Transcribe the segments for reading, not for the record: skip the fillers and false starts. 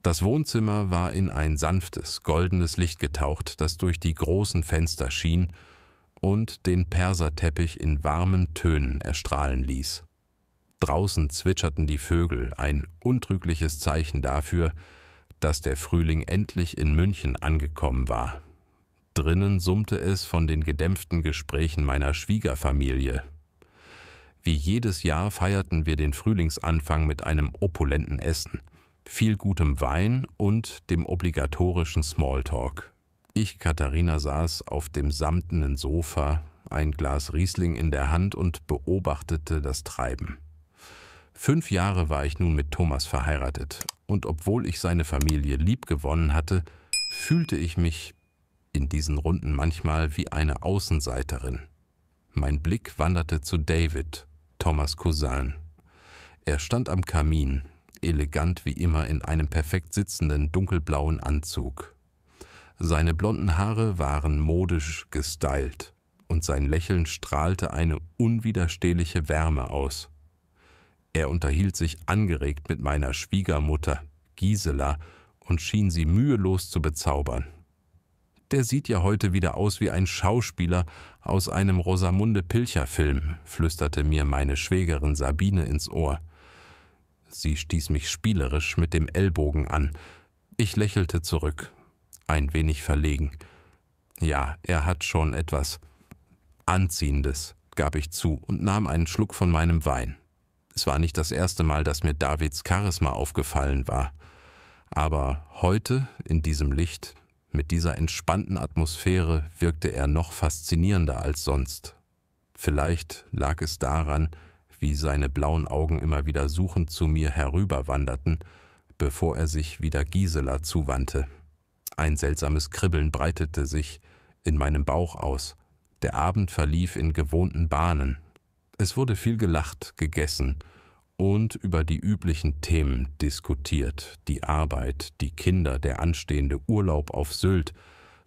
Das Wohnzimmer war in ein sanftes, goldenes Licht getaucht, das durch die großen Fenster schien und den Perserteppich in warmen Tönen erstrahlen ließ. Draußen zwitscherten die Vögel, ein untrügliches Zeichen dafür, dass der Frühling endlich in München angekommen war. Drinnen summte es von den gedämpften Gesprächen meiner Schwiegerfamilie. Wie jedes Jahr feierten wir den Frühlingsanfang mit einem opulenten Essen, viel gutem Wein und dem obligatorischen Smalltalk. Ich, Katharina, saß auf dem samtenen Sofa, ein Glas Riesling in der Hand und beobachtete das Treiben. 5 Jahre war ich nun mit Thomas verheiratet, und obwohl ich seine Familie liebgewonnen hatte, fühlte ich mich in diesen Runden manchmal wie eine Außenseiterin. Mein Blick wanderte zu David, Thomas' Cousin. Er stand am Kamin, elegant wie immer in einem perfekt sitzenden dunkelblauen Anzug. Seine blonden Haare waren modisch gestylt und sein Lächeln strahlte eine unwiderstehliche Wärme aus. Er unterhielt sich angeregt mit meiner Schwiegermutter, Gisela, und schien sie mühelos zu bezaubern. »Der sieht ja heute wieder aus wie ein Schauspieler aus einem Rosamunde-Pilcher-Film«, flüsterte mir meine Schwägerin Sabine ins Ohr. Sie stieß mich spielerisch mit dem Ellbogen an. Ich lächelte zurück, ein wenig verlegen. Ja, er hat schon etwas Anziehendes, gab ich zu und nahm einen Schluck von meinem Wein. Es war nicht das erste Mal, dass mir Davids Charisma aufgefallen war. Aber heute, in diesem Licht, mit dieser entspannten Atmosphäre, wirkte er noch faszinierender als sonst. Vielleicht lag es daran, wie seine blauen Augen immer wieder suchend zu mir herüberwanderten, bevor er sich wieder Gisela zuwandte. Ein seltsames Kribbeln breitete sich in meinem Bauch aus. Der Abend verlief in gewohnten Bahnen. Es wurde viel gelacht, gegessen und über die üblichen Themen diskutiert, die Arbeit, die Kinder, der anstehende Urlaub auf Sylt.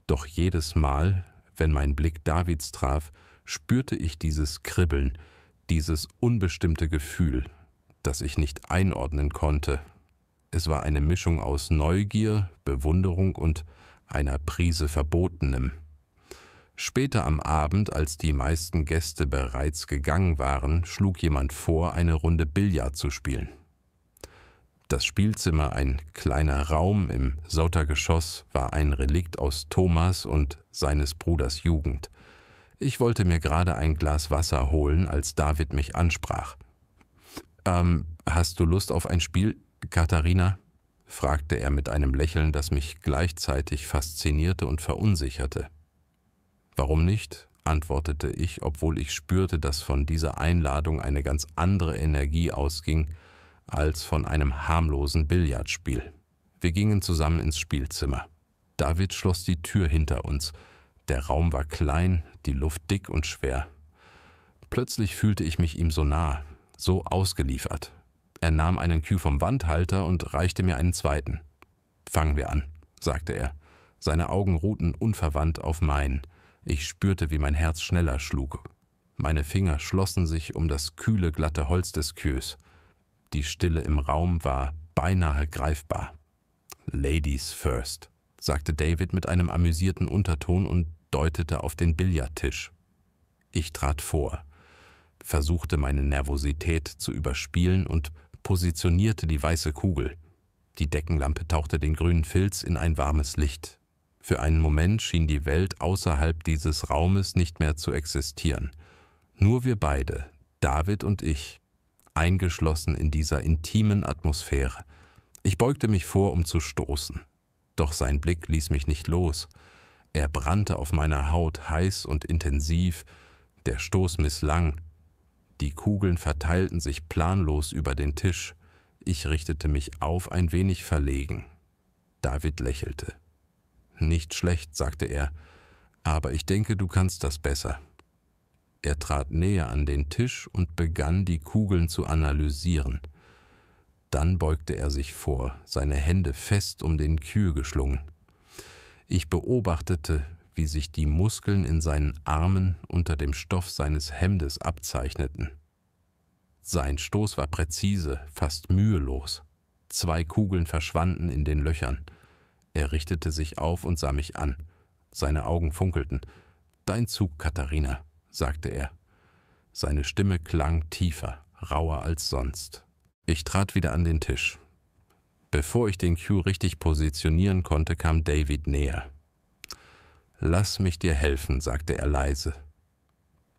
Doch jedes Mal, wenn mein Blick Davids traf, spürte ich dieses Kribbeln, dieses unbestimmte Gefühl, das ich nicht einordnen konnte. Es war eine Mischung aus Neugier, Bewunderung und einer Prise Verbotenem. Später am Abend, als die meisten Gäste bereits gegangen waren, schlug jemand vor, eine Runde Billard zu spielen. Das Spielzimmer, ein kleiner Raum im Sautergeschoss, war ein Relikt aus Thomas und seines Bruders Jugend. Ich wollte mir gerade ein Glas Wasser holen, als David mich ansprach. Hast du Lust auf ein Spiel, Katharina?« fragte er mit einem Lächeln, das mich gleichzeitig faszinierte und verunsicherte. »Warum nicht?«, antwortete ich, obwohl ich spürte, dass von dieser Einladung eine ganz andere Energie ausging als von einem harmlosen Billardspiel. Wir gingen zusammen ins Spielzimmer. David schloss die Tür hinter uns. Der Raum war klein, die Luft dick und schwer. Plötzlich fühlte ich mich ihm so nah, so ausgeliefert. Er nahm einen Cue vom Wandhalter und reichte mir einen zweiten. »Fangen wir an«, sagte er. Seine Augen ruhten unverwandt auf meinen. Ich spürte, wie mein Herz schneller schlug. Meine Finger schlossen sich um das kühle, glatte Holz des Queues. Die Stille im Raum war beinahe greifbar. »Ladies first«, sagte David mit einem amüsierten Unterton und deutete auf den Billardtisch. Ich trat vor, versuchte meine Nervosität zu überspielen und positionierte die weiße Kugel. Die Deckenlampe tauchte den grünen Filz in ein warmes Licht. Für einen Moment schien die Welt außerhalb dieses Raumes nicht mehr zu existieren. Nur wir beide, David und ich, eingeschlossen in dieser intimen Atmosphäre. Ich beugte mich vor, um zu stoßen. Doch sein Blick ließ mich nicht los. Er brannte auf meiner Haut heiß und intensiv. Der Stoß misslang. Die Kugeln verteilten sich planlos über den Tisch. Ich richtete mich auf, ein wenig verlegen. David lächelte. »Nicht schlecht«, sagte er, »aber ich denke, du kannst das besser.« Er trat näher an den Tisch und begann, die Kugeln zu analysieren. Dann beugte er sich vor, seine Hände fest um den Queue geschlungen. Ich beobachtete, wie sich die Muskeln in seinen Armen unter dem Stoff seines Hemdes abzeichneten. Sein Stoß war präzise, fast mühelos. 2 Kugeln verschwanden in den Löchern. Er richtete sich auf und sah mich an. Seine Augen funkelten. »Dein Zug, Katharina«, sagte er. Seine Stimme klang tiefer, rauer als sonst. Ich trat wieder an den Tisch. Bevor ich den Cue richtig positionieren konnte, kam David näher. »Lass mich dir helfen«, sagte er leise.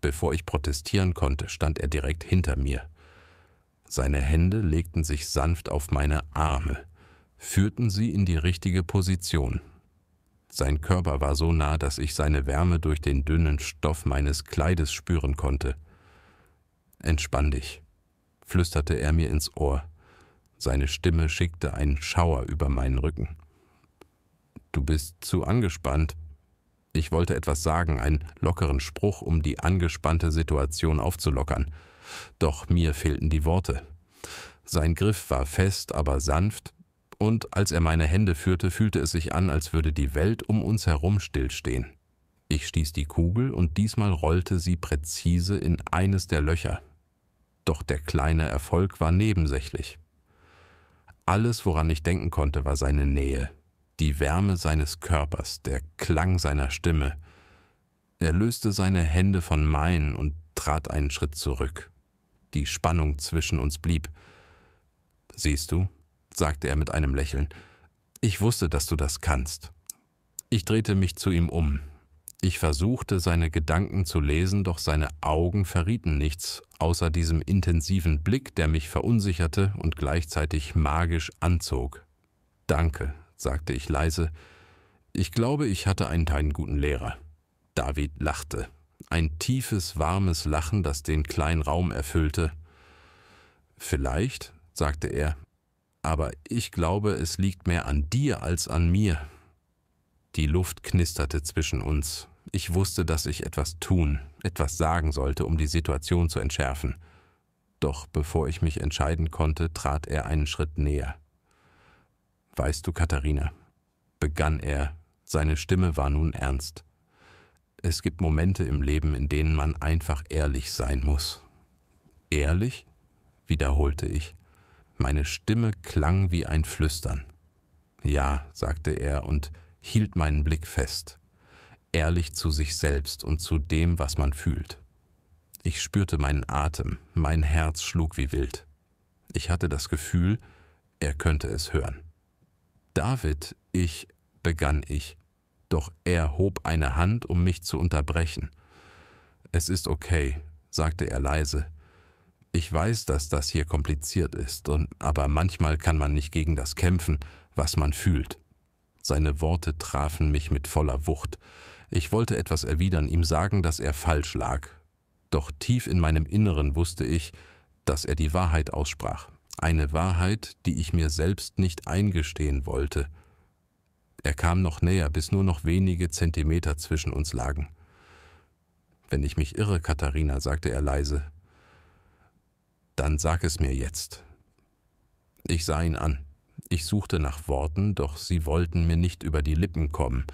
Bevor ich protestieren konnte, stand er direkt hinter mir. Seine Hände legten sich sanft auf meine Arme, führten sie in die richtige Position. Sein Körper war so nah, dass ich seine Wärme durch den dünnen Stoff meines Kleides spüren konnte. »Entspann dich«, flüsterte er mir ins Ohr. Seine Stimme schickte einen Schauer über meinen Rücken. »Du bist zu angespannt.« Ich wollte etwas sagen, einen lockeren Spruch, um die angespannte Situation aufzulockern. Doch mir fehlten die Worte. Sein Griff war fest, aber sanft, und als er meine Hände führte, fühlte es sich an, als würde die Welt um uns herum stillstehen. Ich stieß die Kugel und diesmal rollte sie präzise in eines der Löcher. Doch der kleine Erfolg war nebensächlich. Alles, woran ich denken konnte, war seine Nähe, die Wärme seines Körpers, der Klang seiner Stimme. Er löste seine Hände von meinen und trat einen Schritt zurück. Die Spannung zwischen uns blieb. »Siehst du«, sagte er mit einem Lächeln, »ich wusste, dass du das kannst.« Ich drehte mich zu ihm um. Ich versuchte, seine Gedanken zu lesen, doch seine Augen verrieten nichts, außer diesem intensiven Blick, der mich verunsicherte und gleichzeitig magisch anzog. »Danke«, sagte ich leise. »Ich glaube, ich hatte einen guten Lehrer.« David lachte. Ein tiefes, warmes Lachen, das den kleinen Raum erfüllte. »Vielleicht«, sagte er, »aber ich glaube, es liegt mehr an dir als an mir.« Die Luft knisterte zwischen uns. Ich wusste, dass ich etwas tun, etwas sagen sollte, um die Situation zu entschärfen. Doch bevor ich mich entscheiden konnte, trat er einen Schritt näher. »Weißt du, Katharina«, begann er, seine Stimme war nun ernst, »es gibt Momente im Leben, in denen man einfach ehrlich sein muss.« »Ehrlich?«, wiederholte ich. Meine Stimme klang wie ein Flüstern. »Ja«, sagte er und hielt meinen Blick fest. Ehrlich zu sich selbst und zu dem, was man fühlt. Ich spürte meinen Atem, mein Herz schlug wie wild. Ich hatte das Gefühl, er könnte es hören. »David, begann ich, doch er hob eine Hand, um mich zu unterbrechen. »Es ist okay«, sagte er leise. »Ich weiß, dass das hier kompliziert ist, aber manchmal kann man nicht gegen das kämpfen, was man fühlt.« Seine Worte trafen mich mit voller Wucht. Ich wollte etwas erwidern, ihm sagen, dass er falsch lag. Doch tief in meinem Inneren wusste ich, dass er die Wahrheit aussprach. Eine Wahrheit, die ich mir selbst nicht eingestehen wollte. Er kam noch näher, bis nur noch wenige Zentimeter zwischen uns lagen. »Wenn ich mich irre, Katharina«, sagte er leise, »dann sag es mir jetzt.« Ich sah ihn an. Ich suchte nach Worten, doch sie wollten mir nicht über die Lippen kommen.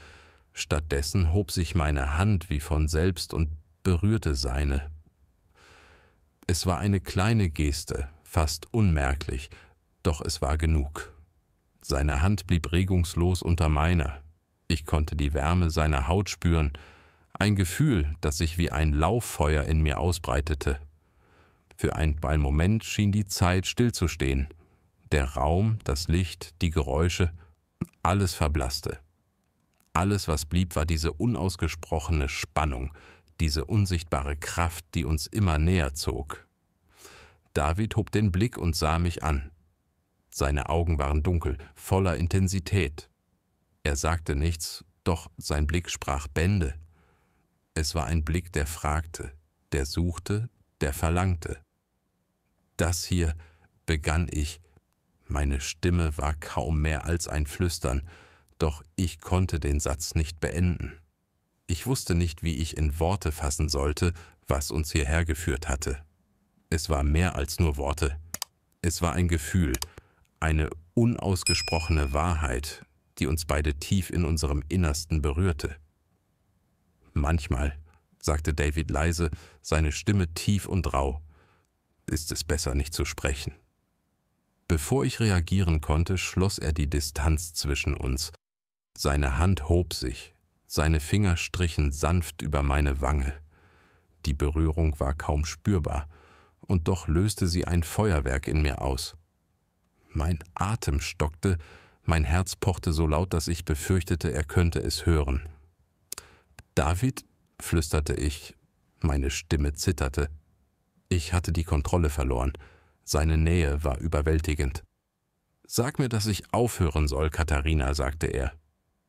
Stattdessen hob sich meine Hand wie von selbst und berührte seine. Es war eine kleine Geste, fast unmerklich, doch es war genug. Seine Hand blieb regungslos unter meiner. Ich konnte die Wärme seiner Haut spüren, ein Gefühl, das sich wie ein Lauffeuer in mir ausbreitete. Für einen Moment schien die Zeit stillzustehen. Der Raum, das Licht, die Geräusche, alles verblasste. Alles, was blieb, war diese unausgesprochene Spannung, diese unsichtbare Kraft, die uns immer näher zog. David hob den Blick und sah mich an. Seine Augen waren dunkel, voller Intensität. Er sagte nichts, doch sein Blick sprach Bände. Es war ein Blick, der fragte, der suchte, der verlangte. »Das hier«, begann ich. Meine Stimme war kaum mehr als ein Flüstern, doch ich konnte den Satz nicht beenden. Ich wusste nicht, wie ich in Worte fassen sollte, was uns hierher geführt hatte. Es war mehr als nur Worte. Es war ein Gefühl, eine unausgesprochene Wahrheit, die uns beide tief in unserem Innersten berührte. »Manchmal«, sagte David leise, seine Stimme tief und rau, »ist es besser, nicht zu sprechen.« Bevor ich reagieren konnte, schloss er die Distanz zwischen uns. Seine Hand hob sich, seine Finger strichen sanft über meine Wange. Die Berührung war kaum spürbar, und doch löste sie ein Feuerwerk in mir aus. Mein Atem stockte, mein Herz pochte so laut, dass ich befürchtete, er könnte es hören. »David«, flüsterte ich, meine Stimme zitterte. Ich hatte die Kontrolle verloren, seine Nähe war überwältigend. »Sag mir, dass ich aufhören soll, Katharina«, sagte er.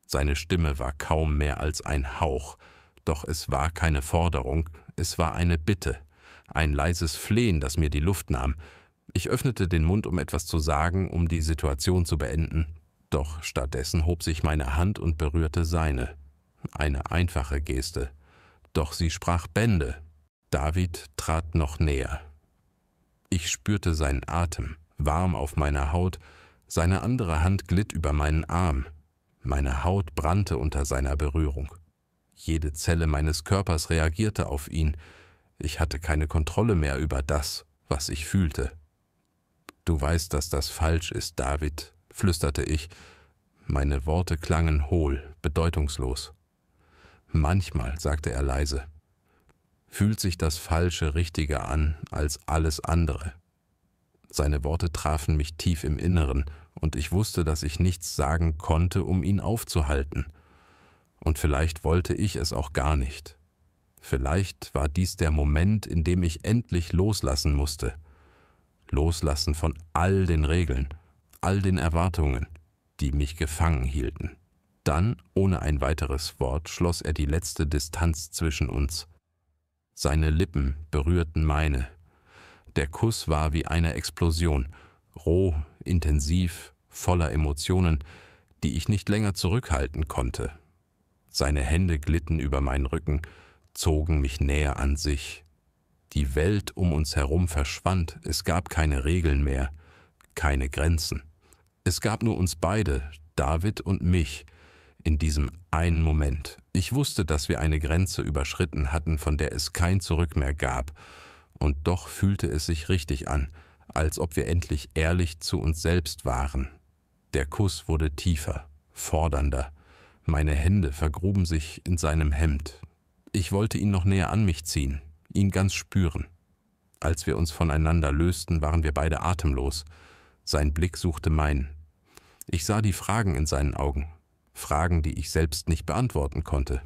Seine Stimme war kaum mehr als ein Hauch, doch es war keine Forderung, es war eine Bitte, ein leises Flehen, das mir die Luft nahm. Ich öffnete den Mund, um etwas zu sagen, um die Situation zu beenden, doch stattdessen hob sich meine Hand und berührte seine. Eine einfache Geste, doch sie sprach Bände. David trat noch näher. Ich spürte seinen Atem, warm auf meiner Haut, seine andere Hand glitt über meinen Arm. Meine Haut brannte unter seiner Berührung. Jede Zelle meines Körpers reagierte auf ihn. Ich hatte keine Kontrolle mehr über das, was ich fühlte. »Du weißt, dass das falsch ist, David«, flüsterte ich. Meine Worte klangen hohl, bedeutungslos. »Manchmal«, sagte er leise, »fühlt sich das Falsche richtiger an als alles andere.« Seine Worte trafen mich tief im Inneren, und ich wusste, dass ich nichts sagen konnte, um ihn aufzuhalten. Und vielleicht wollte ich es auch gar nicht. Vielleicht war dies der Moment, in dem ich endlich loslassen musste. Loslassen von all den Regeln, all den Erwartungen, die mich gefangen hielten. Dann, ohne ein weiteres Wort, schloss er die letzte Distanz zwischen uns. Seine Lippen berührten meine. Der Kuss war wie eine Explosion, roh, intensiv, voller Emotionen, die ich nicht länger zurückhalten konnte. Seine Hände glitten über meinen Rücken, zogen mich näher an sich. Die Welt um uns herum verschwand, es gab keine Regeln mehr, keine Grenzen. Es gab nur uns beide, David und mich, in diesem einen Moment. Ich wusste, dass wir eine Grenze überschritten hatten, von der es kein Zurück mehr gab, und doch fühlte es sich richtig an, als ob wir endlich ehrlich zu uns selbst waren. Der Kuss wurde tiefer, fordernder. Meine Hände vergruben sich in seinem Hemd. Ich wollte ihn noch näher an mich ziehen, ihn ganz spüren. Als wir uns voneinander lösten, waren wir beide atemlos. Sein Blick suchte meinen. Ich sah die Fragen in seinen Augen, Fragen, die ich selbst nicht beantworten konnte.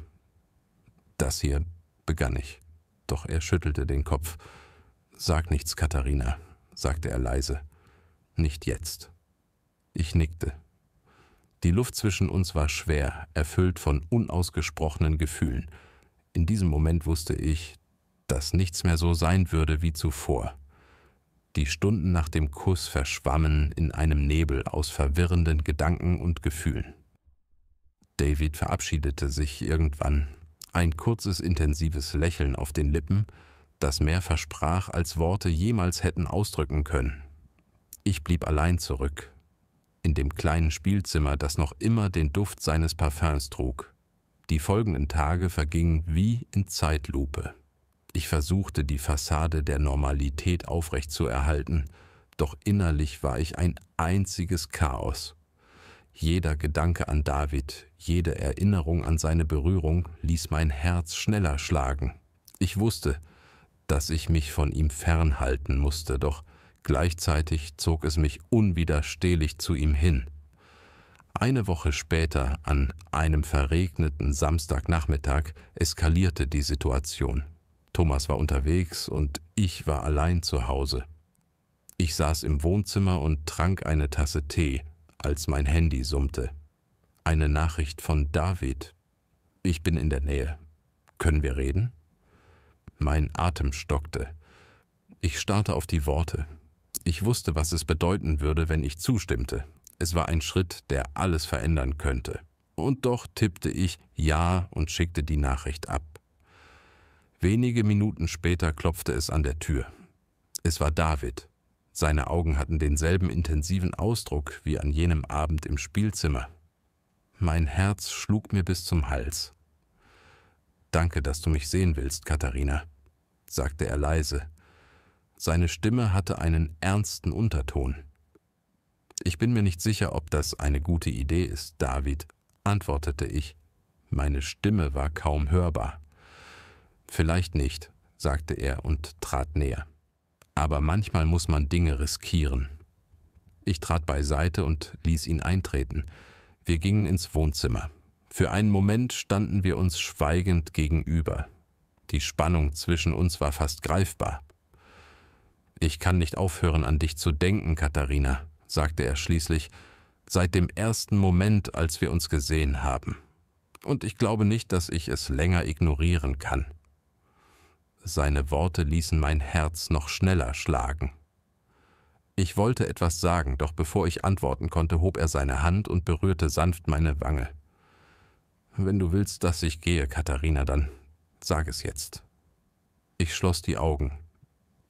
»Das hier«, begann ich, doch er schüttelte den Kopf. »Sag nichts, Katharina«, sagte er leise. »Nicht jetzt.« Ich nickte. Die Luft zwischen uns war schwer, erfüllt von unausgesprochenen Gefühlen. In diesem Moment wusste ich, dass nichts mehr so sein würde wie zuvor. Die Stunden nach dem Kuss verschwammen in einem Nebel aus verwirrenden Gedanken und Gefühlen. David verabschiedete sich irgendwann, ein kurzes, intensives Lächeln auf den Lippen, das mehr versprach, als Worte jemals hätten ausdrücken können. Ich blieb allein zurück, in dem kleinen Spielzimmer, das noch immer den Duft seines Parfüms trug. Die folgenden Tage vergingen wie in Zeitlupe. Ich versuchte, die Fassade der Normalität aufrechtzuerhalten, doch innerlich war ich ein einziges Chaos. Jeder Gedanke an David, jede Erinnerung an seine Berührung ließ mein Herz schneller schlagen. Ich wusste, dass ich mich von ihm fernhalten musste, doch gleichzeitig zog es mich unwiderstehlich zu ihm hin. Eine Woche später, an einem verregneten Samstagnachmittag, eskalierte die Situation. Thomas war unterwegs und ich war allein zu Hause. Ich saß im Wohnzimmer und trank eine Tasse Tee, als mein Handy summte. Eine Nachricht von David. »Ich bin in der Nähe. Können wir reden?« Mein Atem stockte. Ich starrte auf die Worte. Ich wusste, was es bedeuten würde, wenn ich zustimmte. Es war ein Schritt, der alles verändern könnte. Und doch tippte ich Ja und schickte die Nachricht ab. Wenige Minuten später klopfte es an der Tür. Es war David. Seine Augen hatten denselben intensiven Ausdruck wie an jenem Abend im Spielzimmer. Mein Herz schlug mir bis zum Hals. »Danke, dass du mich sehen willst, Katharina«, sagte er leise. Seine Stimme hatte einen ernsten Unterton. »Ich bin mir nicht sicher, ob das eine gute Idee ist, David«, antwortete ich. Meine Stimme war kaum hörbar. »Vielleicht nicht«, sagte er und trat näher. »Aber manchmal muss man Dinge riskieren.« Ich trat beiseite und ließ ihn eintreten. Wir gingen ins Wohnzimmer. Für einen Moment standen wir uns schweigend gegenüber. Die Spannung zwischen uns war fast greifbar. »Ich kann nicht aufhören, an dich zu denken, Katharina«, sagte er schließlich, »seit dem ersten Moment, als wir uns gesehen haben. Und ich glaube nicht, dass ich es länger ignorieren kann.« Seine Worte ließen mein Herz noch schneller schlagen. Ich wollte etwas sagen, doch bevor ich antworten konnte, hob er seine Hand und berührte sanft meine Wange. »Wenn du willst, dass ich gehe, Katharina, dann sag es jetzt.« Ich schloss die Augen.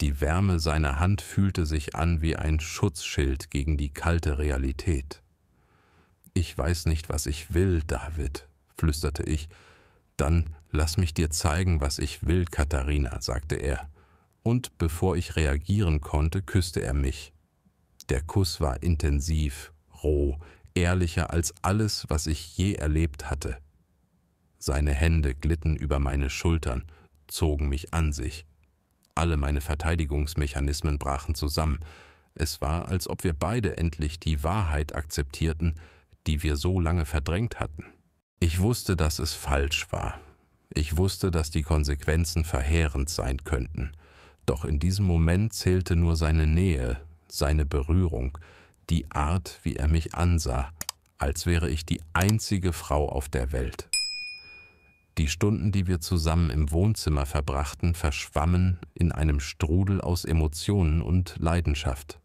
Die Wärme seiner Hand fühlte sich an wie ein Schutzschild gegen die kalte Realität. »Ich weiß nicht, was ich will, David«, flüsterte ich. »Dann lass mich dir zeigen, was ich will, Katharina«, sagte er. Und bevor ich reagieren konnte, küsste er mich. Der Kuss war intensiv, roh, ehrlicher als alles, was ich je erlebt hatte. Seine Hände glitten über meine Schultern, zogen mich an sich. Alle meine Verteidigungsmechanismen brachen zusammen. Es war, als ob wir beide endlich die Wahrheit akzeptierten, die wir so lange verdrängt hatten. Ich wusste, dass es falsch war. Ich wusste, dass die Konsequenzen verheerend sein könnten. Doch in diesem Moment zählte nur seine Nähe, seine Berührung, die Art, wie er mich ansah, als wäre ich die einzige Frau auf der Welt. Die Stunden, die wir zusammen im Wohnzimmer verbrachten, verschwammen in einem Strudel aus Emotionen und Leidenschaft.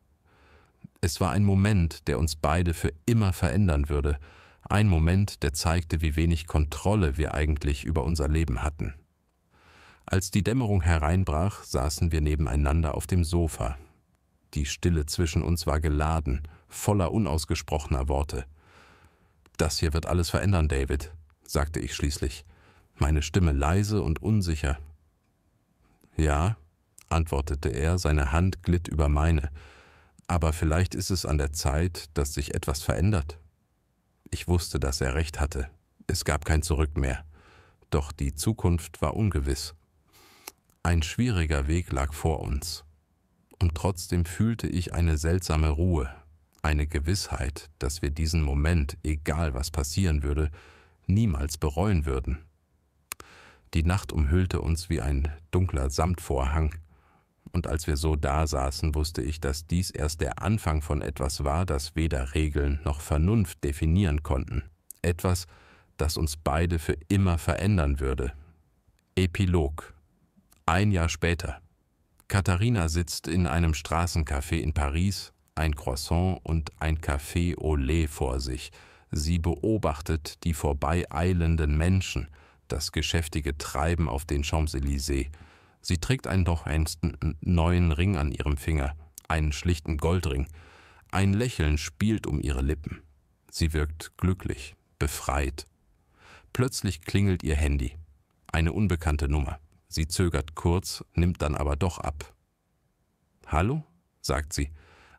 Es war ein Moment, der uns beide für immer verändern würde, ein Moment, der zeigte, wie wenig Kontrolle wir eigentlich über unser Leben hatten. Als die Dämmerung hereinbrach, saßen wir nebeneinander auf dem Sofa. Die Stille zwischen uns war geladen, voller unausgesprochener Worte. »Das hier wird alles verändern, David«, sagte ich schließlich, meine Stimme leise und unsicher. »Ja«, antwortete er, seine Hand glitt über meine, »aber vielleicht ist es an der Zeit, dass sich etwas verändert.« Ich wusste, dass er recht hatte. Es gab kein Zurück mehr. Doch die Zukunft war ungewiss. Ein schwieriger Weg lag vor uns. Und trotzdem fühlte ich eine seltsame Ruhe, eine Gewissheit, dass wir diesen Moment, egal was passieren würde, niemals bereuen würden. Die Nacht umhüllte uns wie ein dunkler Samtvorhang, und als wir so dasaßen, wusste ich, dass dies erst der Anfang von etwas war, das weder Regeln noch Vernunft definieren konnten. Etwas, das uns beide für immer verändern würde. Epilog. 1 Jahr später. Katharina sitzt in einem Straßencafé in Paris, ein Croissant und ein Café au lait vor sich. Sie beobachtet die vorbeieilenden Menschen, das geschäftige Treiben auf den Champs-Élysées. Sie trägt einen noch einsten neuen Ring an ihrem Finger, einen schlichten Goldring. Ein Lächeln spielt um ihre Lippen. Sie wirkt glücklich, befreit. Plötzlich klingelt ihr Handy. Eine unbekannte Nummer. Sie zögert kurz, nimmt dann aber doch ab. »Hallo?«, sagt sie.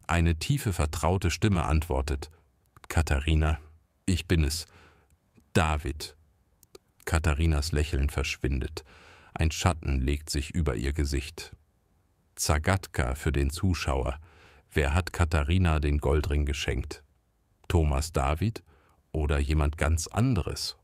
Eine tiefe, vertraute Stimme antwortet. »Katharina, ich bin es. David.« Katharinas Lächeln verschwindet. Ein Schatten legt sich über ihr Gesicht. Zagatka für den Zuschauer. Wer hat Katharina den Goldring geschenkt? Thomas David oder jemand ganz anderes?